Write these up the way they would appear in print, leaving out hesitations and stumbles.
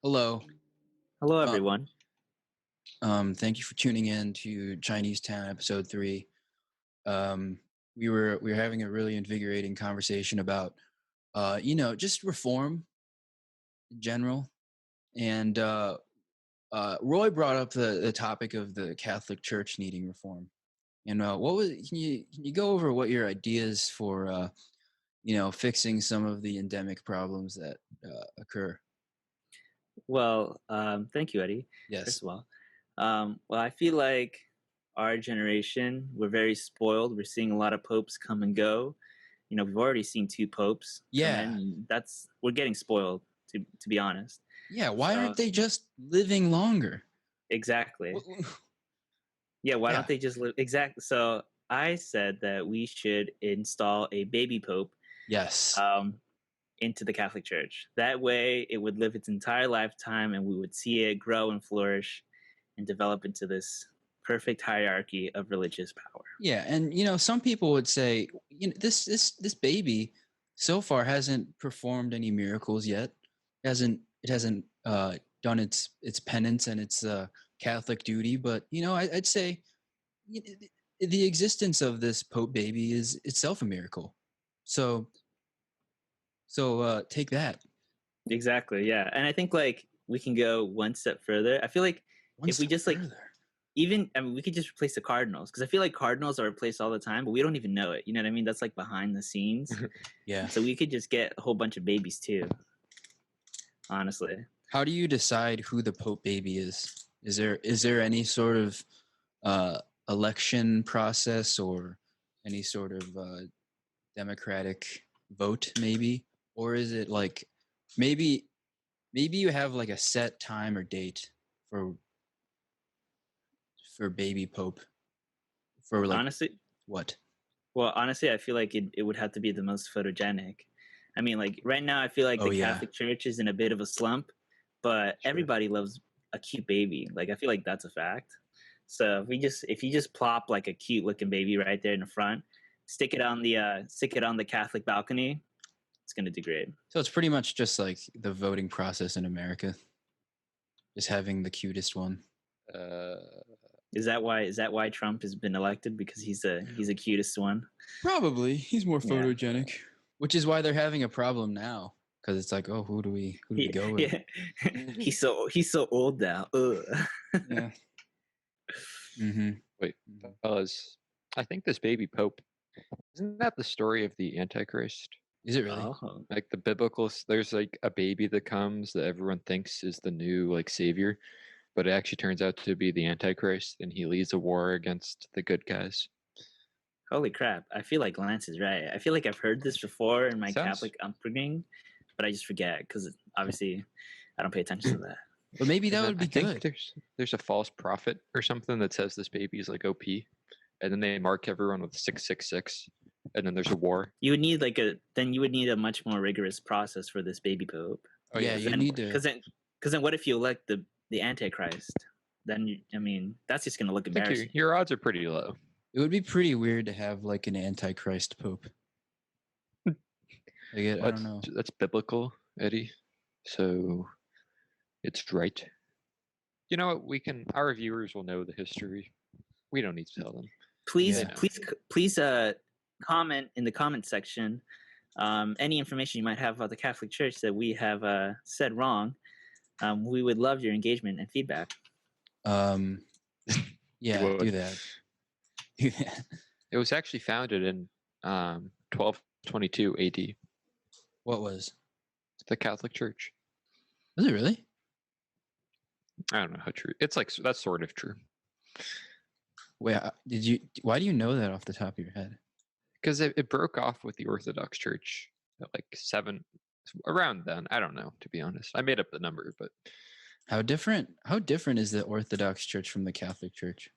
Hello. Hello, Uh, everyone. Thank you for tuning in to Chinesetown episode 3. We were having a really invigorating conversation about just reform in general, and Roy brought up the topic of the Catholic Church needing reform. And what was can you go over what your ideas for fixing some of the endemic problems that occur? Well, thank you, Eddie. Yes. First of all, I feel like our generation, we're very spoiled. We're seeing a lot of popes come and go. We've already seen two popes come Yeah. in. And we're getting spoiled, to be honest. Yeah. Why So aren't they just living longer? exactly, yeah. Why Yeah. don't they just live? Exactly. So I said that we should install a baby pope. Yes. Into the Catholic Church. That way, it would live its entire lifetime, and we would see it grow and flourish and develop into this perfect hierarchy of religious power. Yeah, and some people would say, this baby so far hasn't performed any miracles yet. It hasn't done its penance and its Catholic duty, but I'd say the existence of this Pope baby is itself a miracle. So take that. Exactly, yeah. And I think we can go one step further. I feel like One if we step just further. we could just replace the cardinals, because I feel like cardinals are replaced all the time, but we don't even know it. You know what I mean? That's like behind the scenes. Yeah. So we could just get a whole bunch of babies too. Honestly, How do you decide who the Pope baby is? Is there any sort of election process or any sort of democratic vote, maybe? Or is it like maybe you have like a set time or date for baby Pope for like honestly, what? Well, honestly, I feel like it would have to be the most photogenic. I mean, like right now, I feel like Oh the yeah. Catholic Church is in a bit of a slump, but Sure. everybody loves a cute baby. Like I feel like that's a fact. So if you just plop like a cute looking baby right there in the front, stick it on the Catholic balcony, it's gonna do great. So it's pretty much just like the voting process in America. Just having the cutest one. Is that why Trump has been elected? Because he's the cutest one. Probably. He's more Yeah. photogenic. Which is why they're having a problem now. Because it's like, oh, who do we go with? Yeah. he's so old now. Ugh. Yeah. Mm-hmm. Wait, fellas, I think this baby pope, isn't that the story of the Antichrist? Is it really? Oh. Like the biblical, there's like a baby that comes that everyone thinks is the new like savior, but it actually turns out to be the Antichrist, and he leads a war against the good guys. Holy crap. I feel like Lance is right. I feel like I've heard this before in my Catholic upbringing, but I just forget because obviously I don't pay attention to that. But maybe that would be I think good. there's a false prophet or something that says this baby is like OP, and then they mark everyone with 666, and then there's a war. You would need a much more rigorous process for this baby pope. Oh yeah, you need to. Because then what if you elect the Antichrist? Then that's just gonna look I think embarrassing. your odds are pretty low. It would be pretty weird to have like an Antichrist Pope. I don't know. That's biblical, Eddie. So it's right. You know what? Our viewers will know the history. We don't need to tell them. Please, Yeah. please, comment in the comment section any information you might have about the Catholic Church that we have said wrong. We would love your engagement and feedback. Yeah, do that. It was actually founded in 1222 AD. What was? The Catholic Church. Was it really? I don't know how true. It's like that's sort of true. Wait, why do you know that off the top of your head? Because it broke off with the Orthodox Church at like around then. I don't know, to be honest. I made up the number, but how different is the Orthodox Church from the Catholic Church?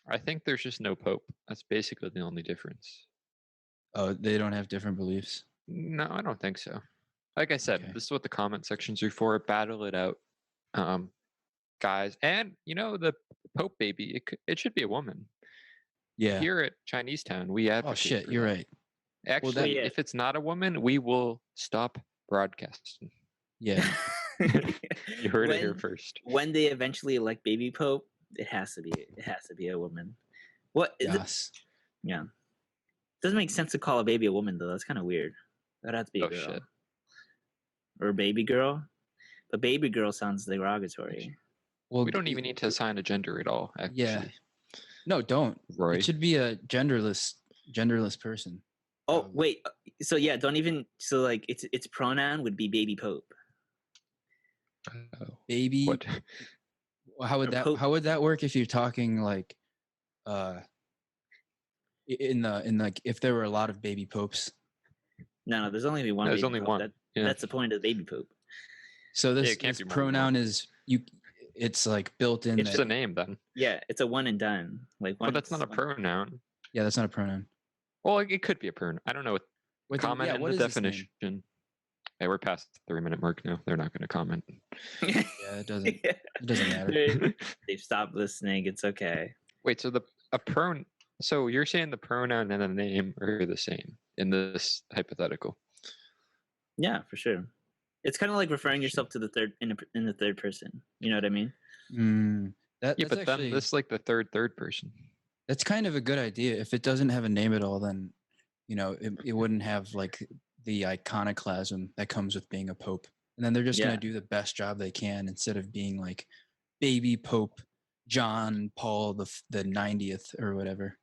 I think there's just no pope. That's basically the only difference. Oh, they don't have different beliefs? No, I don't think so. Like I said, Okay. This is what the comment sections are for. Battle it out, guys. And the Pope baby, it should be a woman. Yeah. Here at Chinesetown, we advocate. Oh shit, for you're that. right. Actually, if it's not a woman, we will stop broadcasting. Yeah. You heard it here when first. when they eventually elect baby pope, it has to be a woman. What is it? Yes. Yeah, doesn't make sense to call a baby a woman though. That's kind of weird. That'd have to be a Oh, girl shit. or a baby girl. But baby girl sounds derogatory. Well, We don't even need to assign a gender at all, actually. Yeah. No, don't. Roy. It should be a genderless person. Oh Probably. wait, so yeah, don't even. So like, its pronoun would be baby pope. Oh, Baby. what? How would Or that? pope. How would that work if you're talking like, in like if there were a lot of baby popes? No, there's only one. There's baby only pope. one. Yeah. That's the point of the baby pope. So Yeah, this, it can't this be more than pronoun is you. It's like built in. It's that, the name then. Yeah, it's a one and done. Like one. But that's not a pronoun. Yeah, that's not a pronoun. Well, it could be a pronoun. I don't know. What the- Comment yeah, in what the is its name? definition. Hey, we're past the 3-minute mark now. They're not going to comment. Yeah, it doesn't. It doesn't matter. They've stopped listening. It's okay. Wait, so So you're saying the pronoun and the name are the same in this hypothetical? Yeah, for sure. It's kind of like referring yourself to the third in the third person. You know what I mean? Yeah, That's but actually, then this is like the third person. that's kind of a good idea. If it doesn't have a name at all, then it wouldn't have like the iconoclasm that comes with being a pope. And then they're just Yeah. gonna do the best job they can instead of being like baby Pope John Paul the 90th or whatever.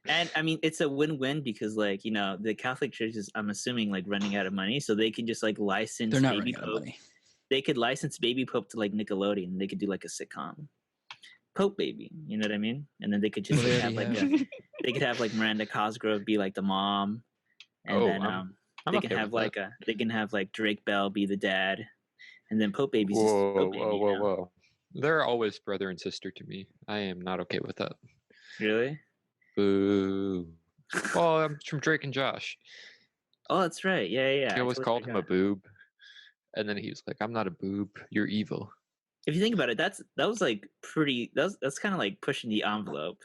And I mean, it's a win-win because, like, the Catholic Church is, I'm assuming, like, running out of money, so they can just like license They're not baby running out of pope. money. They could license baby pope to like Nickelodeon. And they could do like a sitcom, Pope Baby. You know what I mean? And then they could just Well, they have like already they could have like Miranda Cosgrove be like the mom, and then I'm they okay can have with that. they can have like Drake Bell be the dad, and then Pope Baby's just Pope Baby. Whoa. They're always brother and sister to me. I am not okay with that. Really? Boo. Well, I'm from Drake and Josh. Oh, that's right. Yeah. He I always totally called him a forgot. boob. And then he was like, I'm not a boob. You're evil. If you think about it, that was like pretty. That's kind of like pushing the envelope,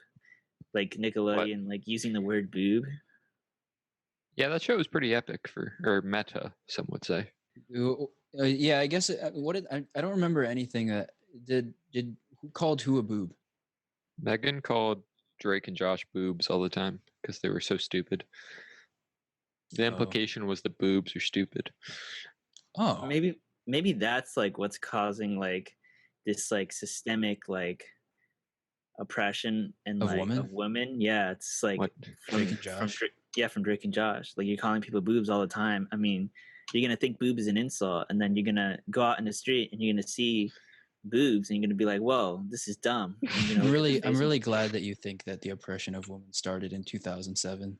like Nickelodeon, like using the word boob. Yeah, that show was pretty epic or meta, some would say. yeah, I guess I don't remember anything that did who called who a boob. Megan called Drake and Josh boobs all the time because they were so stupid. The implication was the boobs are stupid. Oh, Maybe that's like what's causing like this like systemic like oppression and Of like women? of women. Yeah, it's like What? Drake and Josh. from Drake and Josh. Like, you're calling people boobs all the time. I mean, you're gonna think boob is an insult, and then you're gonna go out in the street and you're gonna see boobs, and you're gonna be like, "Whoa, this is dumb." And you're gonna look at the I'm face really and- glad that you think that the oppression of women started in 2007.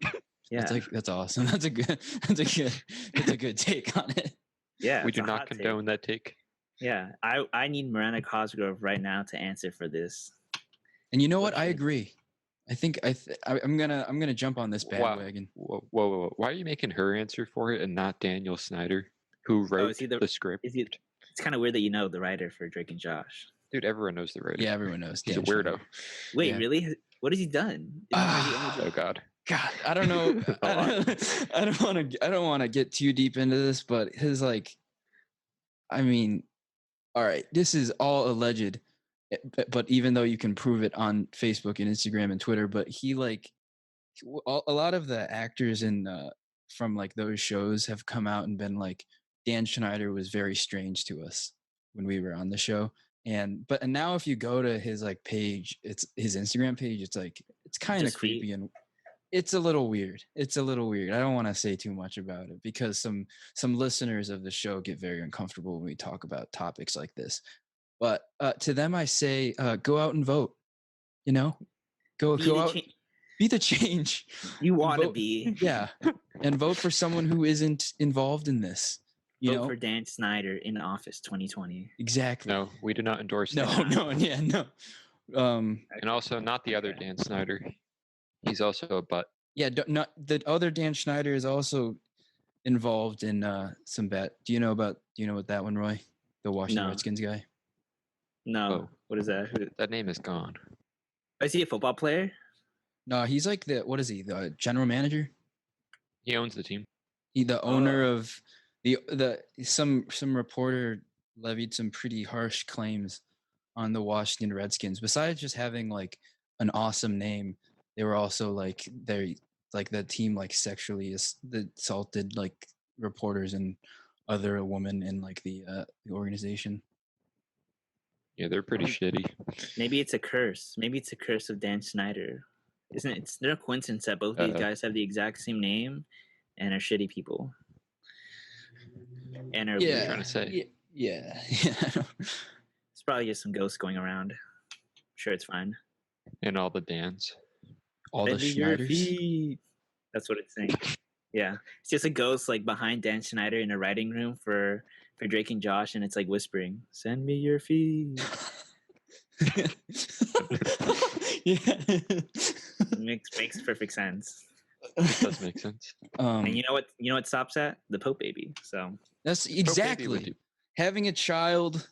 Yeah, That's awesome. That's a good take on it. yeah. We it's do a not hot take. condone that take. Yeah, I need Miranda Cosgrove right now to answer for this. And you know what? What I should- agree. I think I'm gonna jump on this bandwagon. Whoa. Why are you making her answer for it and not Daniel Snyder, who wrote is he the- the script? It's kind of weird that you know the writer for Drake and Josh. Dude, everyone knows the writer. Yeah, everyone knows. He's a Dan weirdo. Schneider. Wait, Yeah. really? What has he done? Oh God. God, I don't know. A lot. I don't want to get too deep into this, but his I mean, all right, this is all alleged, but even though you can prove it on Facebook and Instagram and Twitter, but he a lot of the actors in from like those shows have come out and been like, Dan Schneider was very strange to us when we were on the show. And now if you go to his page, it's his Instagram page, it's kind of Just feet? creepy and it's a little weird. I don't want to say too much about it because some listeners of the show get very uncomfortable when we talk about topics like this. But to them, I say, go out and vote. Go out, be the change. You want to vote- be. Yeah, and vote for someone who isn't involved in this. Vote for Dan Snyder in office 2020. Exactly. No, we do not endorse No, that. no. And also not the other Dan Snyder. He's also a butt. Yeah, not the other Dan Schneider is also involved in some bad. Do you know about that one, Roy? The Washington No. Redskins guy. No, Oh. what is that? That name is gone. Is he a football player? No, he's like what is he? The general manager? He owns the team. He the owner of the some reporter levied some pretty harsh claims on the Washington Redskins. Besides just having like an awesome name, they were also like they like the team like sexually assaulted like reporters and other women in like the organization. Yeah, they're pretty shitty. Maybe it's a curse. Maybe it's a curse of Dan Snyder. Isn't it? It's no coincidence that both these guys have the exact same name and are shitty people. And are Yeah, weird. Trying to say. Yeah. It's probably just some ghosts going around. I'm sure it's fine. And all the Dans. All the Bend me your Schneiders. feet. That's what it's saying. Yeah, it's just a ghost like behind Dan Schneider in a writing room for Drake and Josh, and it's like whispering, "Send me your feet." Yeah. Makes perfect sense. It does make sense. And you know what? You know what stops at the Pope baby. So That's Pope Baby would exactly do. having a child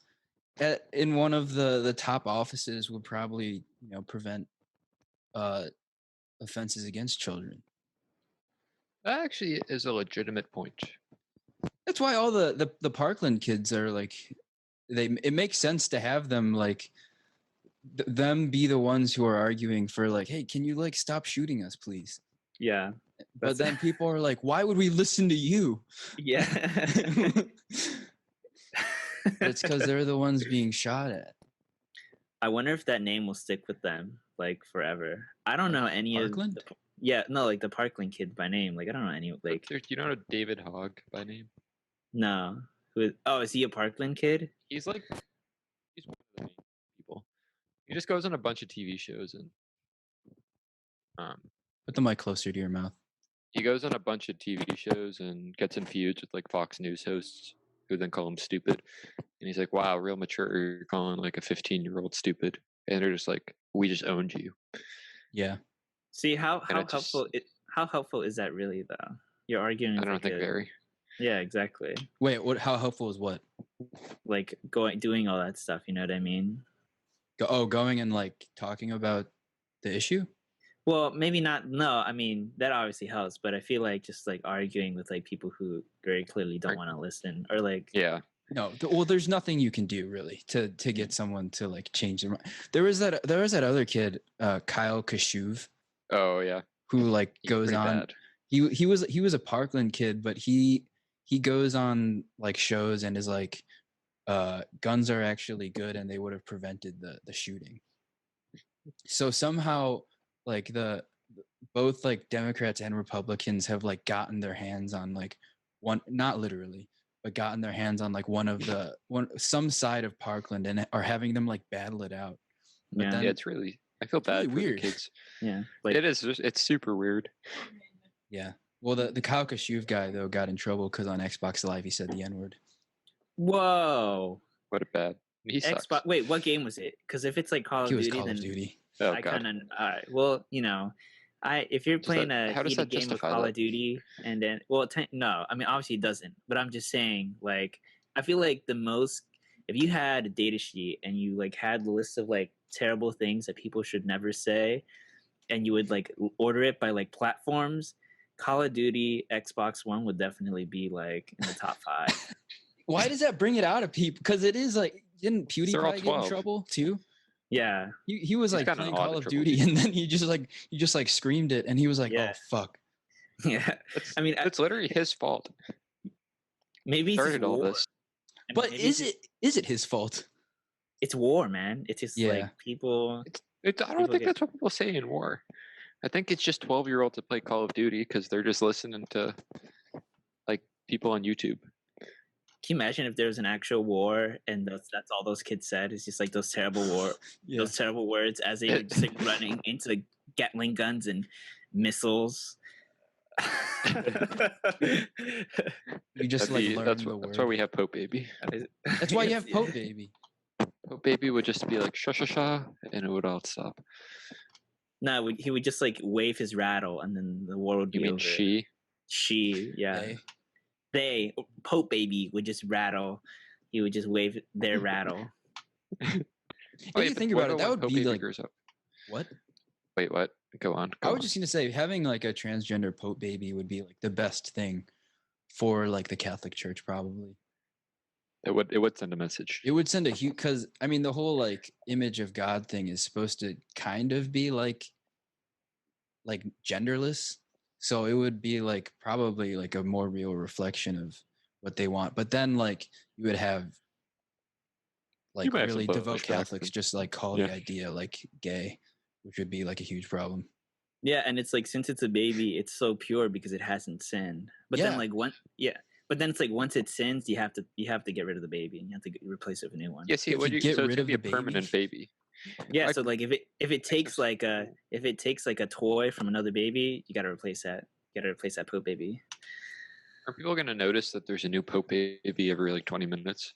in one of the top offices would probably prevent offenses against children. That actually is a legitimate point. That's why all the Parkland kids are like it makes sense to have them like them be the ones who are arguing for like, hey, can you like stop shooting us, please? yeah, But then people are like, why would we listen to you? yeah. It's because they're the ones being shot at. I wonder if that name will stick with them like forever. I don't know any Parkland? of. Like the Parkland Kids by name. Like I don't know any like. You don't know David Hogg by name? No. Is he a Parkland kid? He's one of the main people. He just goes on a bunch of TV shows and Put the mic closer to your mouth. he goes on a bunch of TV shows and gets in feuds with like Fox News hosts who then call him stupid. And he's like, wow, real mature, you're calling like a 15-year-old stupid. And they're just like, we just owned you. Yeah. See how helpful is that really though? You're arguing. I don't think very. Yeah, exactly. Wait, what? How helpful is what? Like doing all that stuff. You know what I mean? Going and like talking about the issue. Well, maybe not. No, I mean that obviously helps, but I feel like just like arguing with like people who very clearly don't want to listen, or like yeah. No, well, there's nothing you can do really to get someone to like change their mind. There was that other kid, Kyle Kashuv. Oh yeah. Who like He's goes on. bad. He was a Parkland kid, but he goes on like shows and is like, guns are actually good and they would have prevented the shooting. So somehow like both like Democrats and Republicans have like gotten their hands on like one, not literally, but gotten their hands on like some side of Parkland and are having them like battle it out. But then, it's really, I feel bad really for weird. the kids. Yeah, like, it is. It's super weird. Yeah. Well, the Kyle Kashuv guy though got in trouble because on Xbox Live he said the N-word. Whoa. What a bad. He sucks. Xbox. Wait, what game was it? Because if it's like Call of Duty, Call then of Duty. Oh, I God. kind of. Well, if you're playing a heated game of Call of Duty, and then no, I mean obviously it doesn't. But I'm just saying, like, I feel like if you had a data sheet and you like had the list of like terrible things that people should never say, and you would like order it by like platforms, Call of Duty Xbox One would definitely be like in the top 5. Why does that bring it out of people? Because it is like, didn't PewDiePie get in trouble too? Yeah, he was like playing Call of Duty, and then he just like screamed it, and he was like, "Oh fuck!" Yeah, I mean, it's literally his fault. Maybe he started all this. But is it his fault? It's war, man. It's just like people. I don't think that's what people say in war. I think it's just 12-year-olds that play Call of Duty because they're just listening to like people on YouTube. Can you imagine if there was an actual war and that's all those kids said? It's just like those terrible those terrible words as they were just like running into Gatling guns and missiles. You just learn the word. That's why we have Pope Baby. That's why you have Pope Baby. Pope Baby would just be like sha sha sha, and it would all stop. No, he would just like wave his rattle, and then the war would be over. You mean she? She, yeah. They Pope Baby would just rattle. He would just wave their rattle. If you think about it, that would be like what? Wait, what? Go on. I was just gonna say having like a transgender Pope Baby would be like the best thing for like the Catholic Church, probably. It would send a message. It would send a huge, because I mean the whole like image of God thing is supposed to kind of be like genderless, so it would be like probably like a more real reflection of what they want. But then like you would have like might have some really devout pushback, Catholics but- just like call yeah. the idea like gay, which would be like a huge problem. Yeah, and it's like since it's a baby, it's so pure because it hasn't sinned. But then Yeah. like but then it's like once it sins, you have to get rid of the baby and you have to replace it with a new one. Yeah, see, If what you you get so it's rid gonna of be a the baby? permanent baby. Yeah, Like- so like if it takes like a toy from another baby, you got to replace that. You got to replace that poop baby. Are people gonna notice that there's a new Pope baby every like 20 minutes?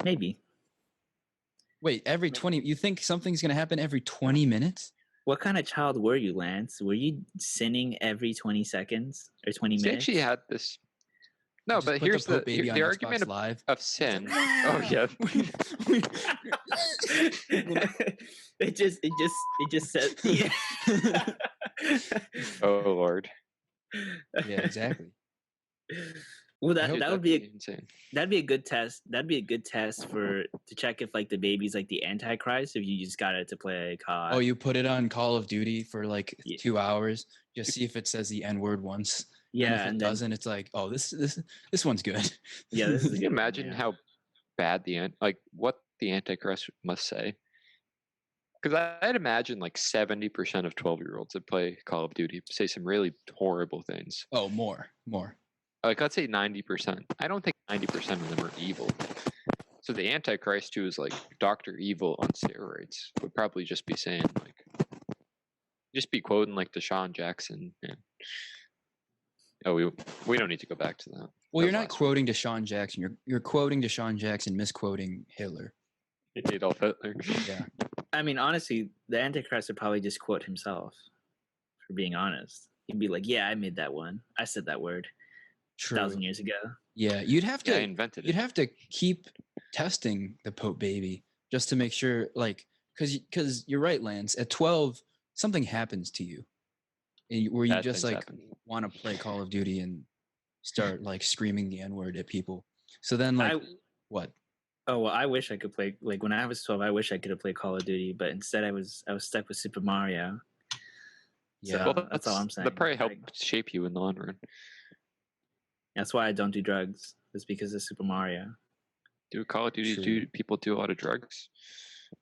Maybe. Wait, every 20, you think something's gonna happen every 20 minutes? What kind of child were you, Lance? Were you sinning every 20 seconds or 20 She minutes? actually had this. No, Just but put here's the Pope baby on the Xbox argument Live. of sin. Oh yeah. it just said yeah. Oh Lord. Yeah, exactly. Well, I hope that would be insane. that'd be a good test. That'd be a good test to check if like the baby's like the Antichrist. If you just got it to play COD. Oh, you put it on Call of Duty for like Yeah. 2 hours, just see if it says the N word once. Yeah, and if it doesn't, it's like, oh, this one's good. Yeah, this is a Can good you one, imagine yeah. how bad what the Antichrist must say? Because I'd imagine like 70% of 12-year-olds that play Call of Duty say some really horrible things. Oh, more. Like let's say 90%. I don't think 90% of them are evil. So the Antichrist, who is like Dr. Evil on steroids, would probably just be saying like, just be quoting like Deshaun Jackson. And, oh, we don't need to go back to that. Well, That you're not was last quoting Deshaun Jackson. You're quoting Deshaun Jackson, misquoting Hitler. week. Adolf Hitler. Yeah. I mean, honestly, the Antichrist would probably just quote himself. For being honest, he'd be like, "Yeah, I made that one. I said that word True. 1,000 years ago." Yeah, you'd have to Yeah, I invented you'd it. have to keep testing the Pope baby just to make sure, like, because you're right, Lance. At 12, something happens to you, where you Bad just things like happen. want to play Call of Duty and start like screaming the N word at people. So then, like, what? Oh well, I wish I could play. Like when I was 12, I wish I could have played Call of Duty, but instead I was stuck with Super Mario. Yeah, So, that's all I'm saying. That probably helped shape you in the long run. That's why I don't do drugs. It's because of Super Mario. Do Call of Duty? True. Do people do a lot of drugs?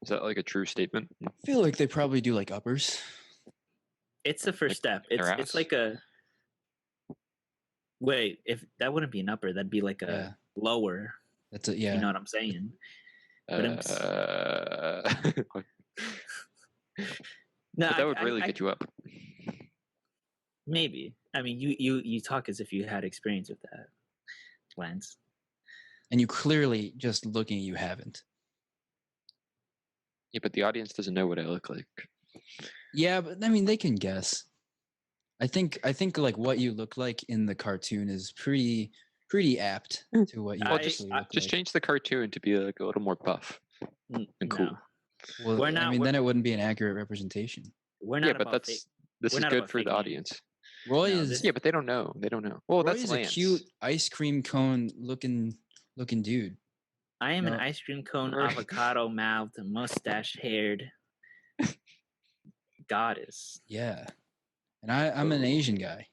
Is that like a true statement? I feel like they probably do like uppers. It's the first step. It's ass? like a wait. If that wouldn't be an upper, that'd be like a Yeah. lower. That's it. Yeah. You know what I'm saying? But No, but that would really I- get you up. Maybe. I mean, you talk as if you had experience with that, Lance. And you clearly, just looking, you haven't. Yeah, but the audience doesn't know what I look like. Yeah, but I mean, they can guess. I think like what you look like in the cartoon is pretty apt to what you Well, actually look Just like. change the cartoon to be like a little more buff and cool. No. Well, We're I not- mean, we're- then it wouldn't be an accurate representation. We're not Yeah, but about this we're is not good about for the fake news. audience. Roy No, is this- Yeah, but they don't know. They don't know. Well, Roy that's is Lance. a cute ice cream cone looking dude. I am an No. ice cream cone, Right. avocado mouthed, mustache haired goddess. Yeah, and I'm an Asian guy.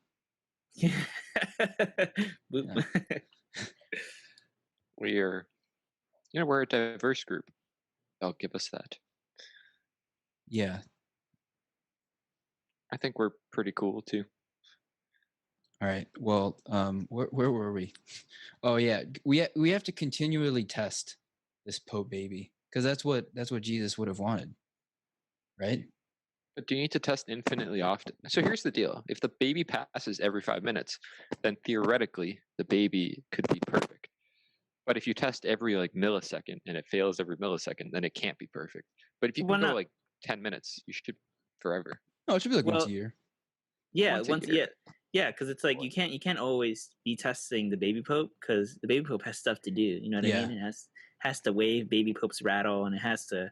We are, we're a diverse group. They'll give us that. Yeah. I think we're pretty cool too. All right. Well, where were we? Oh yeah, we have to continually test this Pope baby because that's what Jesus would have wanted, right? But do you need to test infinitely often? So here's the deal. If the baby passes every 5 minutes, then theoretically the baby could be perfect. But if you test every like millisecond and it fails every millisecond, then it can't be perfect. But if you Well, can go not- like 10 minutes, you should forever. No, it should be like once Well, a year. Yeah, Once a year. yeah, because it's like you can't always be testing the baby pope because the baby pope has stuff to do. You know what Yeah. I mean? It has to wave baby pope's rattle and it has to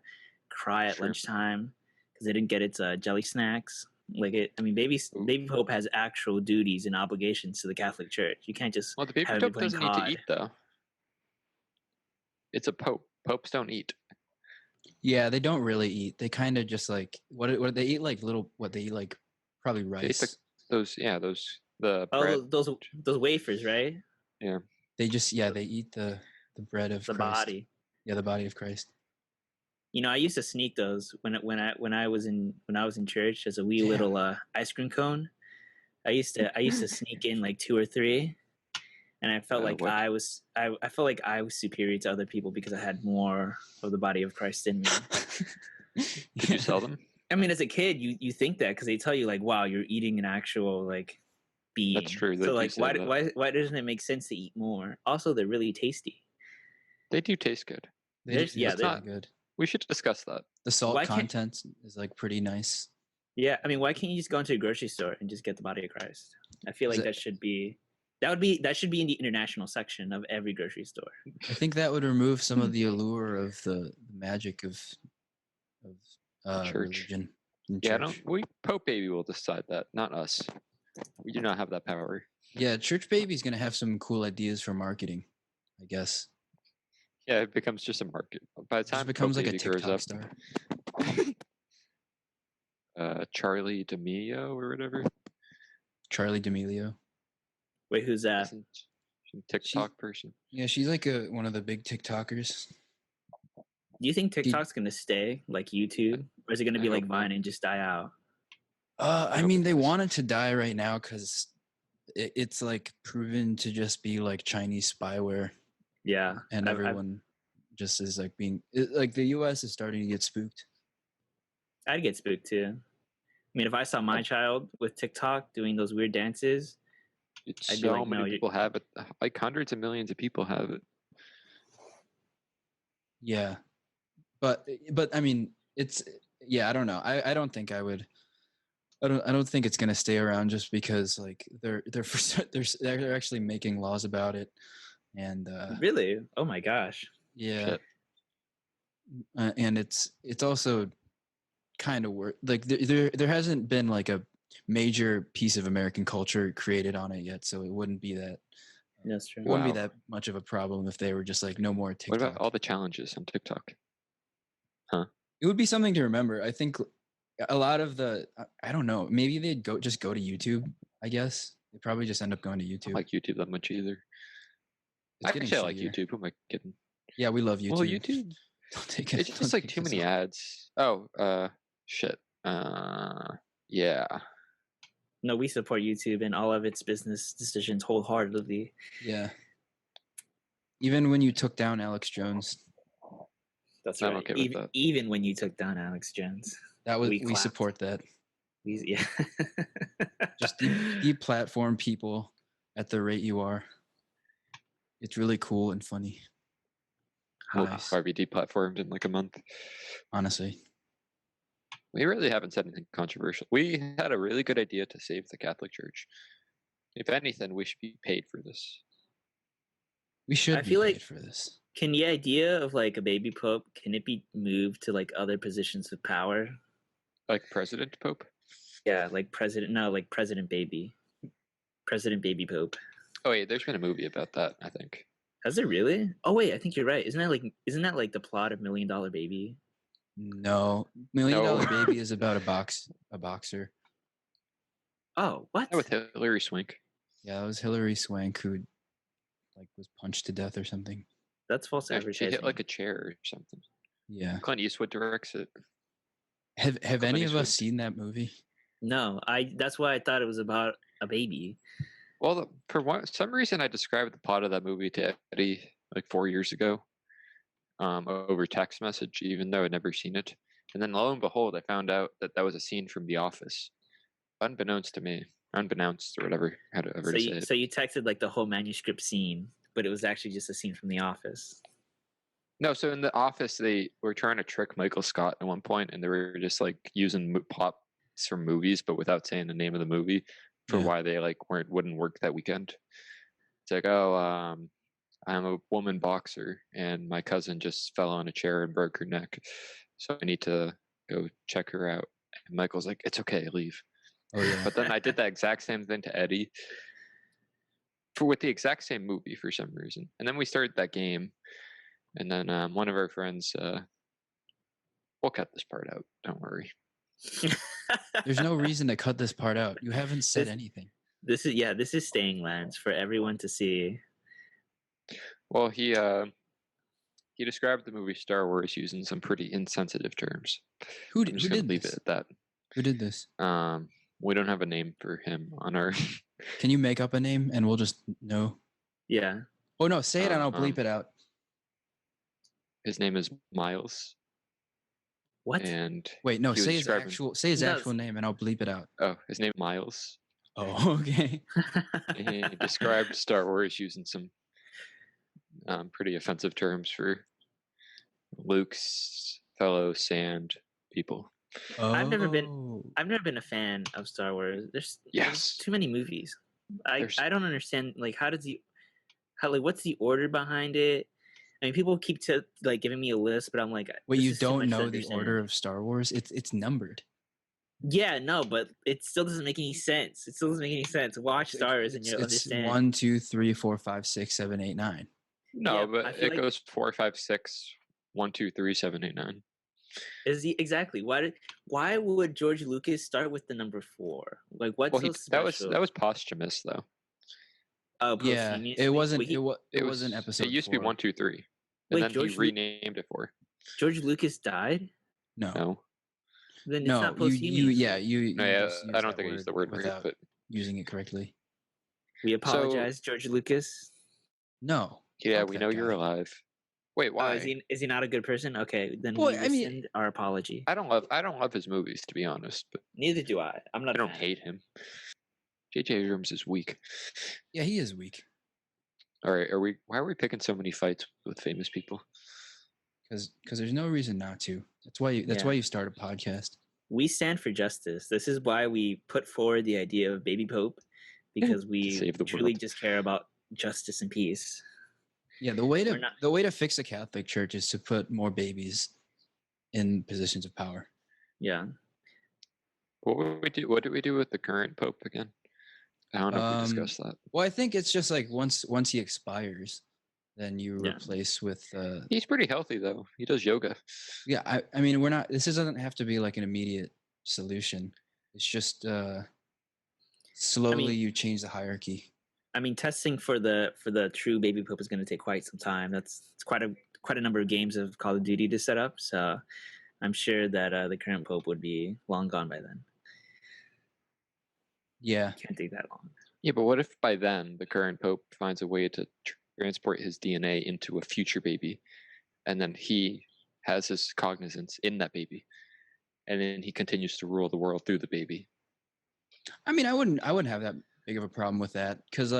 cry at Sure. lunchtime because it didn't get its jelly snacks. Baby pope has actual duties and obligations to the Catholic Church. You can't just Well, the baby have it pope playing doesn't need to COD. eat though. It's a pope. Popes don't eat. Yeah, they don't really eat. They kind of just like what they eat like little what they eat like probably They eat rice. the Oh, bread. those wafers, right? Yeah. They just they eat the bread of The Christ. body. Yeah, the body of Christ. You know, I used to sneak those when I was in church as a wee Damn. little ice cream cone. I used to sneak in like 2 or 3, and I felt like What? I felt like I was superior to other people because I had more of the body of Christ in me. Did you sell them? I mean, as a kid, you think that because they tell you like, wow, you're eating an actual like being. That's true. They So do like, say why that. why doesn't it make sense to eat more? Also, they're really tasty. They do taste good. There's It's they're- really good. We should discuss that. The salt Why can't- content is like pretty nice. Yeah, I mean, why can't you just go into a grocery store and just get the body of Christ? I feel like that should be in the international section of every grocery store. I think that would remove some of the allure of the magic of Church. religion. In Yeah, church. Pope Baby will decide that, not us. We do not have that power. Yeah, Church Baby's gonna have some cool ideas for marketing, I guess. Yeah, it becomes just a market. By the It time just becomes Pope like a Baby grows TikTok up, star. Charlie D'Amelio or whatever. Charlie D'Amelio. Wait, who's that? Isn't she a TikTok person? Yeah, she's like one of the big TikTokers. Do you think TikTok's gonna stay like YouTube, or is it gonna be I like hope not. Vine and just die out? I hope mean, it they does. want it to die right now because it's like proven to just be like Chinese spyware, Yeah, and everyone just is like like the U.S. is starting to get spooked. I'd get spooked too. I mean, if I saw my child with TikTok doing those weird dances, It's I'd be so like, no, many people have it. Like hundreds of millions of people have it. Yeah, but I mean, it's I don't know. I don't think I would. I don't think it's gonna stay around just because like they're actually making laws about it, and really? Oh my gosh! yeah, Shit. And it's also kind of like there hasn't been like a major piece of American culture created on it yet, so it wouldn't be that That's true. it wouldn't be Wow. that much of a problem if they were just like no more What TikTok. about all the challenges on TikTok? It would be something to remember. I think a lot of I don't know, maybe they'd just go to YouTube. I guess they probably just end up going to I YouTube. don't like YouTube that much either. It's getting Actually, I like shittier. YouTube. Who am I kidding? Yeah, we love YouTube. Well, YouTube, Don't take it. it's just like too many ads. Oh, shit. Yeah. No, we support YouTube and all of its business decisions wholeheartedly. Yeah. Even when you took down Alex Jones, That's I'm right. okay with that. Even when you took down Alex Jones, that was We we clapped. support that. yeah. Just deplatform people at the rate you are. It's really cool and funny. We'll Nice. probably be deplatformed in like a month. Honestly. We really haven't said anything controversial. We had a really good idea to save the Catholic Church. If anything, we should be paid for this. We should I be feel paid like- for this. Can the idea of like a baby pope, can it be moved to like other positions of power? Like President Pope? Yeah, like president baby. President baby pope. Oh wait, there's been a movie about that, I think. Has it really? Oh wait, I think you're right. Isn't that like the plot of $1 Million Baby? No. $1 Million No. Baby is about a boxer. Oh, what? With Hillary Swank. Yeah, that was Hillary Swank who like was punched to death or something. That's false She advertising. hit like a chair or something. Yeah. Clint Eastwood directs it. Have Clint any of Eastwood. us seen that movie? No, that's why I thought it was about a baby. Well, for some reason, I described the plot of that movie to Eddie like 4 years ago, over text message, even though I'd never seen it. And then lo and behold, I found out that that was a scene from The Office, unbeknownst to me, unbeknownst or whatever, how to ever So say you, it. so you texted like the whole manuscript scene, but it was actually just a scene from The Office. No, so in The Office, they were trying to trick Michael Scott at one point, and they were just like using plots from movies, but without saying the name of the movie for Yeah. why they like wouldn't work that weekend. It's like, oh, I'm a woman boxer, and my cousin just fell on a chair and broke her neck, so I need to go check her out. And Michael's like, it's okay, leave. Oh yeah. But then I did that exact same thing to Eddie with the exact same movie for some reason, and then we started that game And then one of our friends, we'll cut this part out. Don't worry. There's no reason to cut this part out. You haven't said This- anything. This is staying, Lance, for everyone to see. Well, he described the movie Star Wars using some pretty insensitive terms. Who I'm just did gonna leave this? it at that. Who did this? We don't have a name for him on our. Can you make up a name and we'll just know? Yeah. Oh no, say it and I'll bleep it out. His name is Miles. What? And Wait, no, he was say his describing- actual name and I'll bleep it out. Oh, his name is Miles. Oh, okay. And he described Star Wars using some pretty offensive terms for Luke's fellow sand people. Oh. I've never been a fan of Star Wars. There's too many movies. I don't understand, like, what's the order behind it? I mean, people keep giving me a list, but I'm like, Wait, this you is too don't much to know the understand. order of Star Wars? It's numbered. Yeah, no, but it still doesn't make any sense. Watch Star Wars and you'll It's understand. 1, 2, 3, 4, 5, 6, 7, 8, 9. No, Yeah, I but feel it like- goes 4, 5, 6, 1, 2, 3, 7, 8, 9. Exactly. Why would George Lucas start with the number 4? Like, what's so special? that was posthumous though. Oh, Yeah, posthumously? it wasn't. Wait, It wasn't episode. It used to be 4. 1, 2, 3, and Wait, then George he renamed it 4. George Lucas died? No, No, Then it's no. not You posthumous. you no, yeah, just used I don't that think I used the word word right, without but using it correctly. We apologize, George Lucas. No. yeah, fuck we that know you're guy. alive. Wait, Oh, why? is he not a good person? Okay, then Well, we I mean- rescind our apology. I don't love his movies, to be honest, but Neither do I. I'm not. I a don't fan. hate him. J.J. Abrams is weak. Yeah, he is weak All right, why are we picking so many fights with famous people? because there's no reason not to. That's why you start a podcast. We stand for justice. This is why we put forward the idea of baby pope, because we Save the truly world. just care about justice and peace. Yeah, the way We're not- to fix the Catholic Church is to put more babies in positions of power. Yeah. What do we do with the current pope again? I don't know if we discussed that. Well, I think it's just like once he expires, then you Yeah. replace with. He's pretty healthy though. He does yoga. Yeah, I mean, we're not. This doesn't have to be like an immediate solution. It's just slowly you change the hierarchy. I mean, testing for the true baby pope is going to take quite some time. It's quite a number of games of Call of Duty to set up. So I'm sure that the current pope would be long gone by then. Yeah, Can't take that long. Yeah, but what if by then the current pope finds a way to transport his DNA into a future baby, and then he has his cognizance in that baby, and then he continues to rule the world through the baby? I mean, I wouldn't have that big of a problem with that because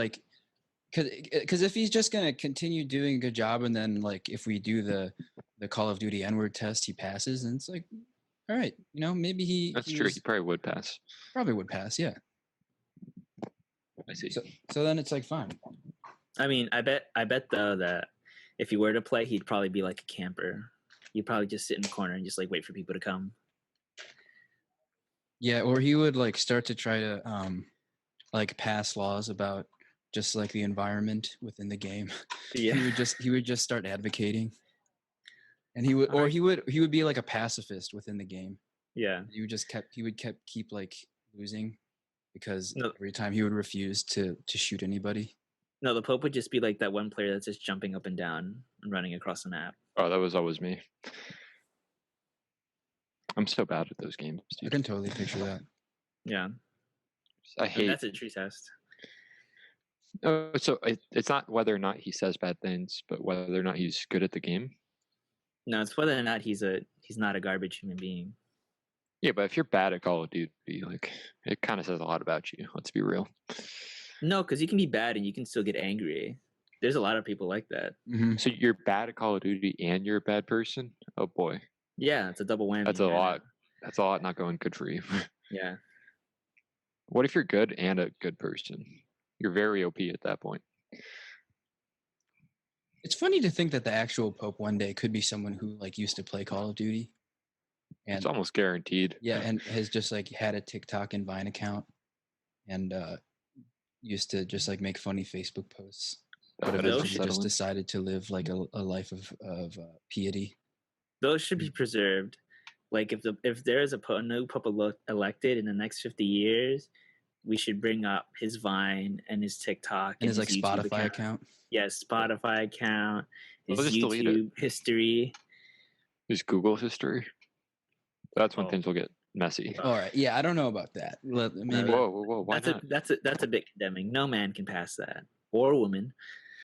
if he's just gonna continue doing a good job and then like if we do the Call of Duty N-word test, he passes, and it's like, all right, maybe he. That's true. He probably would pass. Probably would pass, yeah. I see. So then it's like fine. I mean, I bet though that if he were to play, he'd probably be like a camper. He'd probably just sit in the corner and just like wait for people to come. Yeah, or he would like start to try to like pass laws about just like the environment within the game. Yeah. he would just start advocating. And he would be like a pacifist within the game. Yeah. He would keep like losing because No. every time he would refuse to shoot anybody. No, the Pope would just be like that one player that's just jumping up and down and running across the map. Oh, that was always me. I'm so bad at those games, I dude. can totally picture that. Yeah. I And hate. that's a true test. Oh, so it's not whether or not he says bad things, but whether or not he's good at the game. No, it's whether or not he's not a garbage human being. Yeah, but if you're bad at Call of Duty, like it kind of says a lot about you. Let's be real. No, because you can be bad and you can still get angry. There's a lot of people like that. Mm-hmm. So you're bad at Call of Duty and you're a bad person. Oh boy, Yeah, it's a double whammy. that's a right lot. That's a lot not going good for you. now. Yeah. What if you're good and a good person? You're very OP at that point. It's funny to think that the actual Pope one day could be someone who like used to play Call of Duty. And It's almost guaranteed. yeah, and has just like had a TikTok and Vine account and used to just like make funny Facebook posts. That Or is those he just unsettling. decided to live like a life of piety. those should be preserved. Like if there is a new pope elected in the next 50 years, we should bring up his Vine and his TikTok And and his like his YouTube Spotify account. account. Yes, Spotify account, They'll his just delete it. YouTube history. His Google history. That's when Oh. things will get messy. All right. Yeah, I don't know about that. Maybe. Whoa, whoa, whoa! Why That's not? that's a bit condemning. No man can pass that, or woman.